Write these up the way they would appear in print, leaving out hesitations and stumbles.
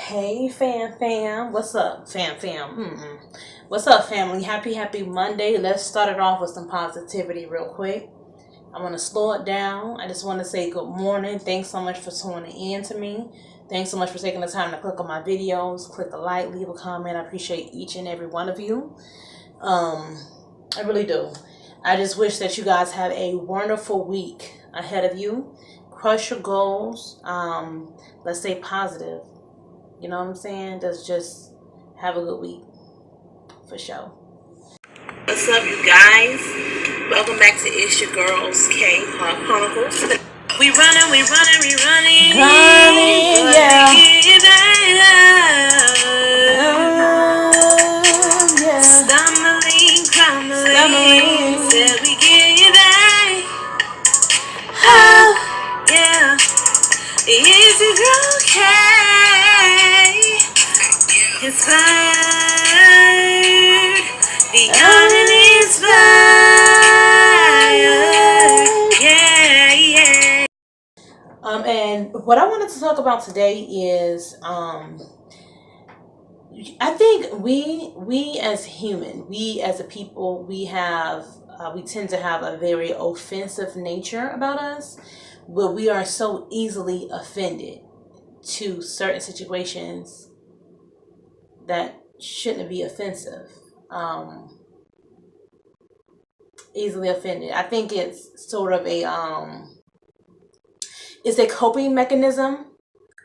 Hey fam, what's up fam? What's up family? Happy Monday. Let's start it off with some positivity real quick. I'm gonna slow it down. I just want to say good morning. Thanks so much for tuning in to me. Thanks so much for taking the time to click on my videos, click a like, leave a comment. I appreciate each and every one of you. I really do. I just wish that you guys have a wonderful week ahead of you. Crush your goals. Let's stay positive. You know what I'm saying? Just have a good week. For sure. What's up, you guys? Welcome back to It's Your Girls K Chronicles. We running. Running, yeah. Yeah. Stumbling, crumbling. Till we get it back. Oh, yeah. It's your girl K. Inspired, beyond inspired, yeah. And what I wanted to talk about today is, I think we as human, we as a people, we tend to have a very offensive nature about us, where we are so easily offended to certain situations that shouldn't be offensive. Easily offended. I think it's sort of it's a coping mechanism,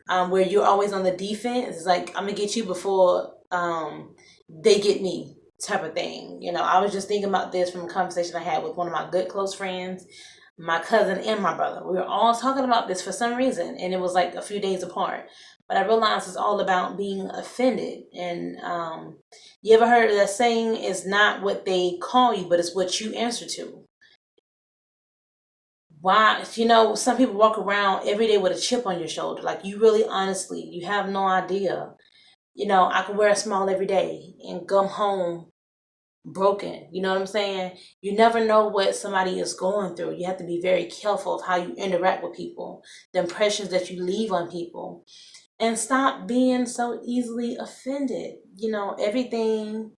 where you're always on the defense. It's like, I'm gonna get you before they get me, type of thing. I was just thinking about this from a conversation I had with one of my good close friends, my cousin and my brother. We were all talking about this for some reason, and it was like a few days apart. But I realized it's all about being offended. And you ever heard of that saying, it's not what they call you, but it's what you answer to? Why, some people walk around every day with a chip on your shoulder. Like, you really, honestly, you have no idea. I could wear a smile every day and come home broken. You know what I'm saying? You never know what somebody is going through. You have to be very careful of how you interact with people, the impressions that you leave on people, and stop being so easily offended. Everything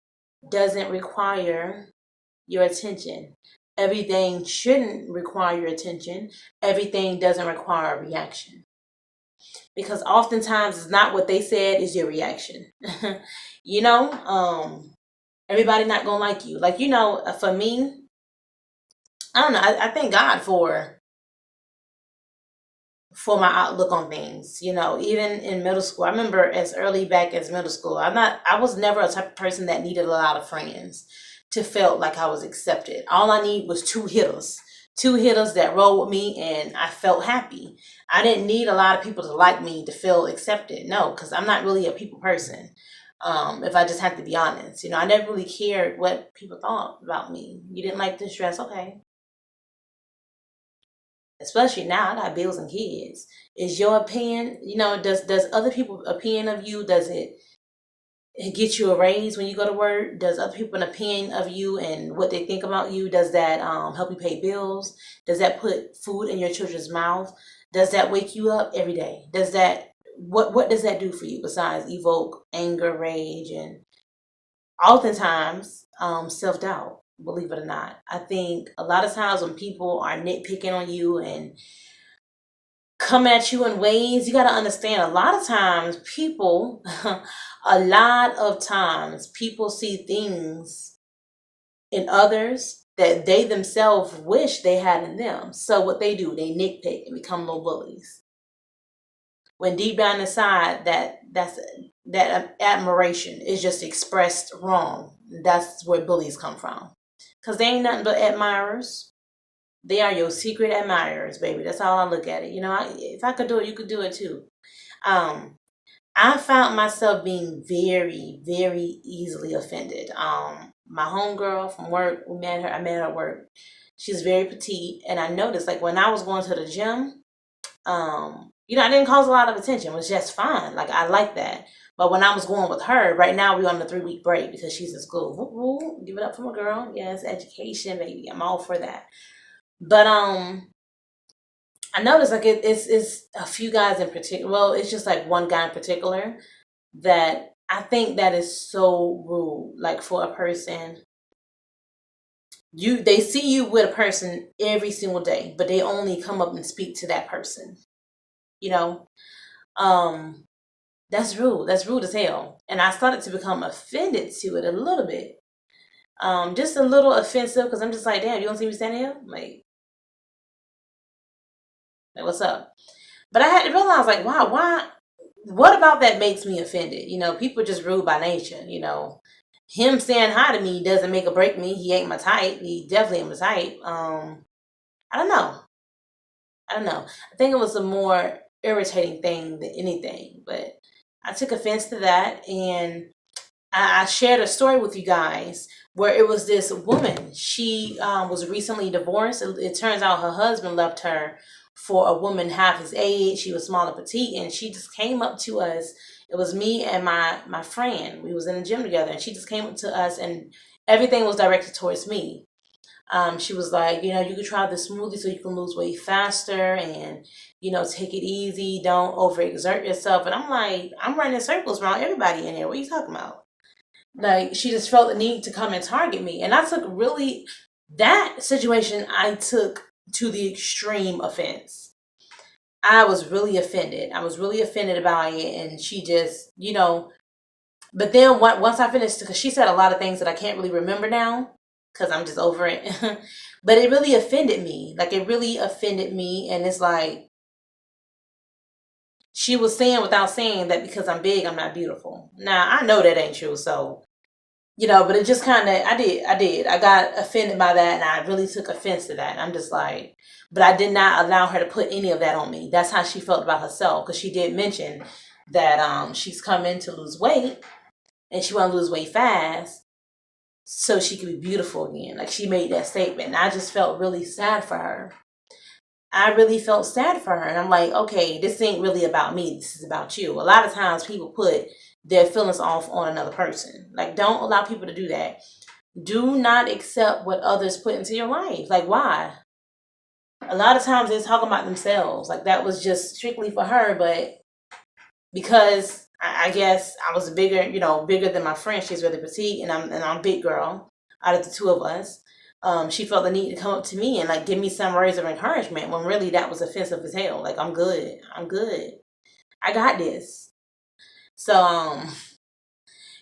doesn't require your attention. Everything shouldn't require your attention. Everything doesn't require a reaction. Because oftentimes it's not what they said, is your reaction. you know, everybody not gonna like you. Like, for me, I don't know, I thank God for my outlook on things. Even in middle school, I remember as early back as middle school, I was never a type of person that needed a lot of friends to feel like I was accepted. All I need was two hitters that roll with me, and I felt happy. I didn't need a lot of people to like me to feel accepted. No, because I'm not really a people person. If I just have to be honest, I never really cared what people thought about me. You didn't like this dress, okay? Especially now, I got bills and kids. Is your opinion, does other people's opinion of you, does it get you a raise when you go to work? Does other people an opinion of you and what they think about you, does that help you pay bills? Does that put food in your children's mouth? Does that wake you up every day? Does that what does that do for you besides evoke anger, rage, and oftentimes self-doubt? Believe it or not, I think a lot of times when people are nitpicking on you and come at you in ways, you got to understand, a lot of times people see things in others that they themselves wish they had in them. So what they do, they nitpick and become little bullies, when deep down inside, that admiration is just expressed wrong. That's where bullies come from, because they ain't nothing but admirers. They are your secret admirers, baby. That's how I look at it. If I could do it, you could do it too. I found myself being very, very easily offended. My homegirl from work, I met her at work. She's very petite, and I noticed, like, when I was going to the gym, I didn't cause a lot of attention. It was just fine. Like, I like that. But when I was going with her, right now we're on the 3-week break because she's in school. Woo-woo, give it up for my girl. Yes, education, baby. I'm all for that. But I noticed, like, it's a few guys in particular. Well, it's just like one guy in particular that I think that is so rude. Like for a person, they see you with a person every single day, but they only come up and speak to that person. You know, um, that's rude. That's rude as hell. And I started to become offended to it a little bit. Just a little offensive because I'm just like, damn, you don't see me standing here? Like what's up? But I had to realize, like, wow, why? What about that makes me offended? People just rude by nature. Him saying hi to me doesn't make or break me. He ain't my type. He definitely ain't my type. I don't know. I don't know. I think it was a more irritating thing than anything. But I took offense to that, and I shared a story with you guys where it was this woman. She was recently divorced. It turns out her husband left her for a woman half his age. She was small and petite, and she just came up to us. It was me and my friend. We was in the gym together, and she just came up to us, and everything was directed towards me. She was like, you could try this smoothie so you can lose weight faster, and take it easy. Don't overexert yourself. And I'm like, I'm running circles around everybody in here. What are you talking about? Like, she just felt the need to come and target me. And that situation, I took to the extreme offense. I was really offended. I was really offended about it. And she just, but then once I finished, because she said a lot of things that I can't really remember now because I'm just over it. But it really offended me. Like, it really offended me. And it's like, she was saying without saying that because I'm big, I'm not beautiful. Now, I know that ain't true. So, but it just kind of, I got offended by that, and I really took offense to that. And I'm just like, but I did not allow her to put any of that on me. That's how she felt about herself, because she did mention that she's come in to lose weight, and she want to lose weight fast so she could be beautiful again. Like, she made that statement, and I just felt really sad for her. I really felt sad for her. And I'm like, okay, this ain't really about me. This is about you. A lot of times people put their feelings off on another person. Like, don't allow people to do that. Do not accept what others put into your life. Like, why? A lot of times they're talking about themselves. Like, that was just strictly for her. But because I guess I was bigger than my friend. She's really petite, and I'm a big girl out of the two of us. She felt the need to come up to me and like give me some words of encouragement when really that was offensive as hell. Like, I'm good. I'm good. I got this. So,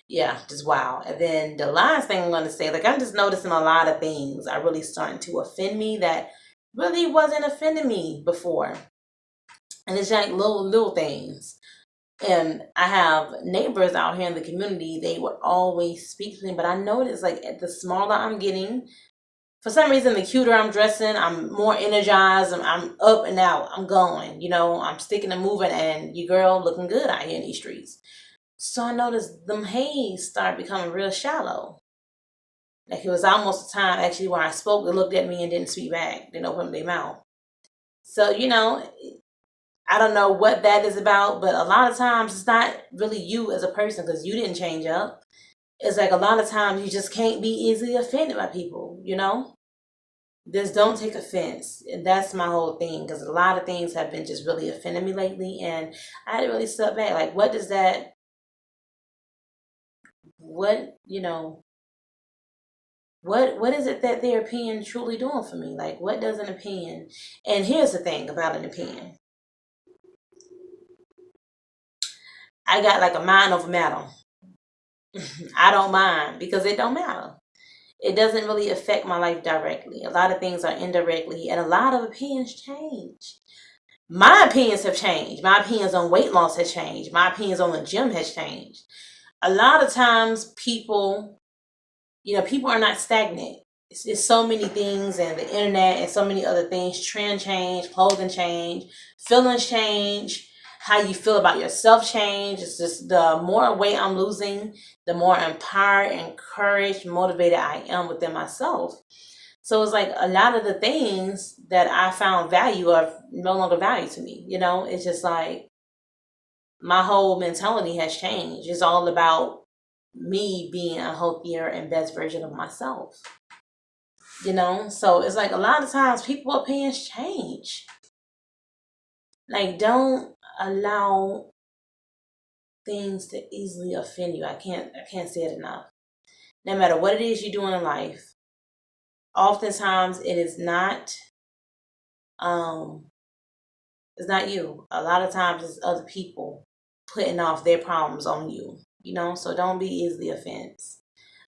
yeah, just wow. And then the last thing I'm going to say, like, I'm just noticing a lot of things are really starting to offend me that really wasn't offending me before. And it's like little things. And I have neighbors out here in the community, they would always speak to me, but I notice, like, the smaller I'm getting, for some reason, the cuter I'm dressing, I'm more energized, I'm up and out, I'm going, I'm sticking and moving, and your girl looking good out here in these streets. So I noticed them haze start becoming real shallow. Like, it was almost a time actually where I spoke, they looked at me and didn't speak back, didn't open their mouth. So, I don't know what that is about, but a lot of times it's not really you as a person because you didn't change up. It's like a lot of times you just can't be easily offended by people, Just don't take offense. And that's my whole thing, because a lot of things have been just really offending me lately, and I had to really step back. Like, what does that, what, what is it that their opinion truly doing for me? Like, what does an opinion? And here's the thing about an opinion. I got like a mind over matter. I don't mind because it don't matter. It doesn't really affect my life directly. A lot of things are indirectly, and a lot of opinions change. My opinions have changed. My opinions on weight loss has changed. My opinions on the gym has changed. A lot of times people are not stagnant. It's so many things, and the internet and so many other things. Trend change, clothing change, feelings change, how you feel about yourself change. It's just the more weight I'm losing, the more empowered, encouraged, motivated I am within myself. So it's like a lot of the things that I found value are no longer value to me. It's just like my whole mentality has changed. It's all about me being a healthier and best version of myself. So it's like a lot of times people opinions change. Like, don't allow things to easily offend you. I can't say it enough. No matter what it is you're doing in life, oftentimes it is not it's not you. A lot of times it's other people putting off their problems on you. So don't be easily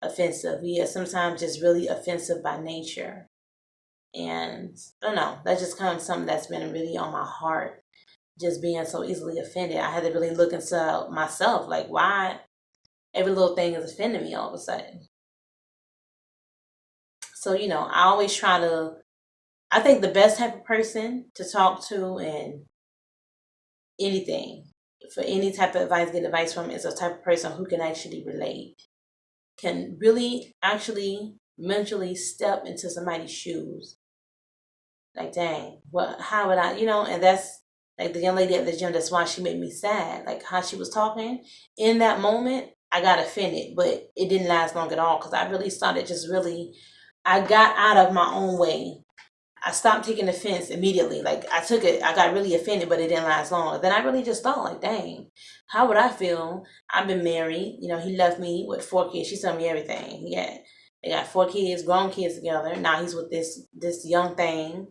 offensive. We are sometimes just really offensive by nature. And I don't know, that's just kind of something that's been really on my heart, just being so easily offended. I had to really look into myself, like why every little thing is offending me all of a sudden. So, I always try to, I think the best type of person to talk to and anything, for any type of advice, get advice from, is a type of person who can actually relate, can really actually mentally step into somebody's shoes. Like, dang, how would I, and that's like the young lady at the gym. That's why she made me sad. Like how she was talking in that moment, I got offended, but it didn't last long at all because I really started I got out of my own way. I stopped taking offense immediately. Like I got really offended, but it didn't last long. Then I really just thought, like, dang, how would I feel? I've been married. He left me with 4 kids. She told me everything. They got 4 kids, grown kids together. Now he's with this young thing,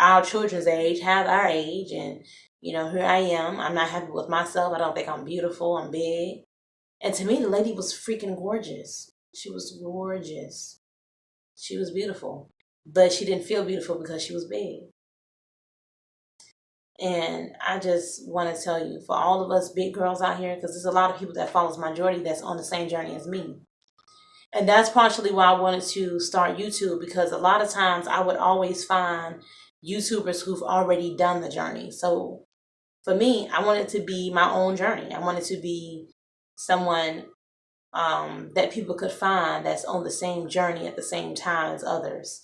our children's age, half our age, and here I am. I'm not happy with myself. I don't think I'm beautiful. I'm big. And to me, the lady was freaking gorgeous. She was gorgeous. She was beautiful. But she didn't feel beautiful because she was big. And I just want to tell you, for all of us big girls out here, because there's a lot of people that follows majority that's on the same journey as me. And that's partially why I wanted to start YouTube, because a lot of times I would always find YouTubers who've already done the journey. So for me, I wanted to be my own journey. I wanted to be someone that people could find that's on the same journey at the same time as others.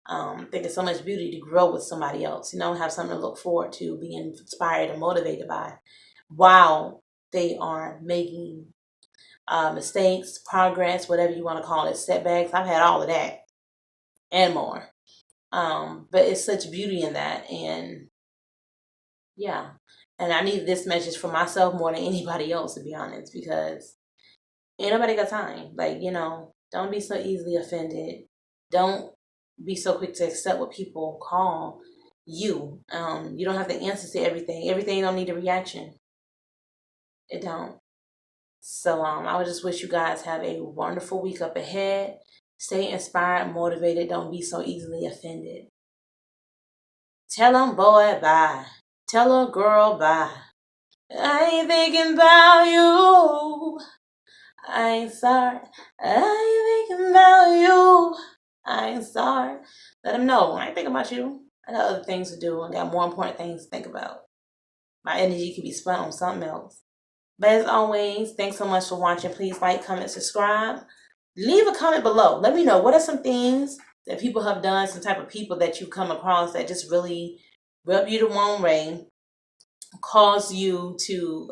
I think it's so much beauty to grow with somebody else, have something to look forward to, being inspired and motivated by while they are making mistakes, progress, whatever you want to call it, setbacks. I've had all of that and more. But it's such beauty in that. And yeah, and I need this message for myself more than anybody else, to be honest, because ain't nobody got time. Like, don't be so easily offended. Don't be so quick to accept what people call you. You don't have to answer to everything. Everything don't need a reaction. It don't. So I would just wish you guys have a wonderful week up ahead. Stay inspired, motivated. Don't be so easily offended. Tell them boy bye. Tell a girl bye. I ain't thinking about you. I ain't sorry. I ain't thinking about you. I ain't sorry. Let them know. I ain't thinking about you. I got other things to do. I got more important things to think about. My energy can be spent on something else. But as always, thanks so much for watching. Please like, comment, subscribe. Leave a comment below. Let me know, what are some things that people have done, some type of people that you come across that just really rub you the wrong way, cause you to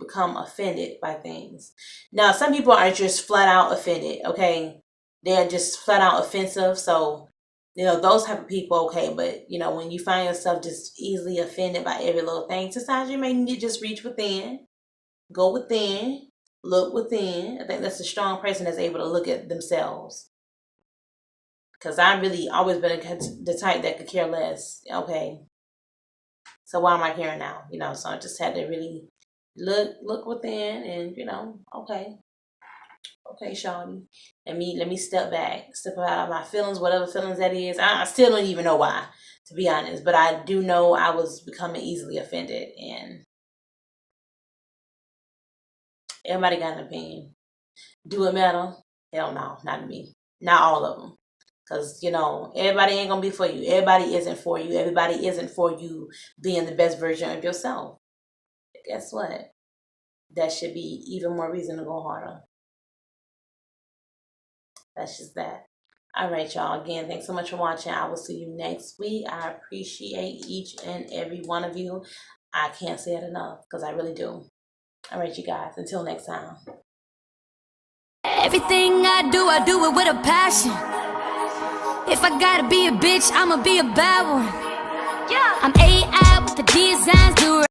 become offended by things. Now, some people are just flat out offended, okay? They're just flat out offensive. So, those type of people, okay. But, when you find yourself just easily offended by every little thing, sometimes you may need to just reach within, go within, look within. I think that's a strong person that's able to look at themselves. Because I've really always been the type that could care less, okay? So why am I caring now? So I just had to really look within and, okay, Shawty. Let me step back, step out of my feelings, whatever feelings that is. I still don't even know why, to be honest. But I do know I was becoming easily offended. And everybody got an opinion. Do it matter? Hell no, not me. Not all of them. Because, everybody ain't going to be for you. Everybody isn't for you. Everybody isn't for you being the best version of yourself. Guess what? That should be even more reason to go harder. That's just that. All right, y'all. Again, thanks so much for watching. I will see you next week. I appreciate each and every one of you. I can't say it enough because I really do. All right, you guys. Until next time. Everything I do it with a passion. If I gotta be a bitch, I'ma be a bad one. Yeah. I'm AI with the designs, do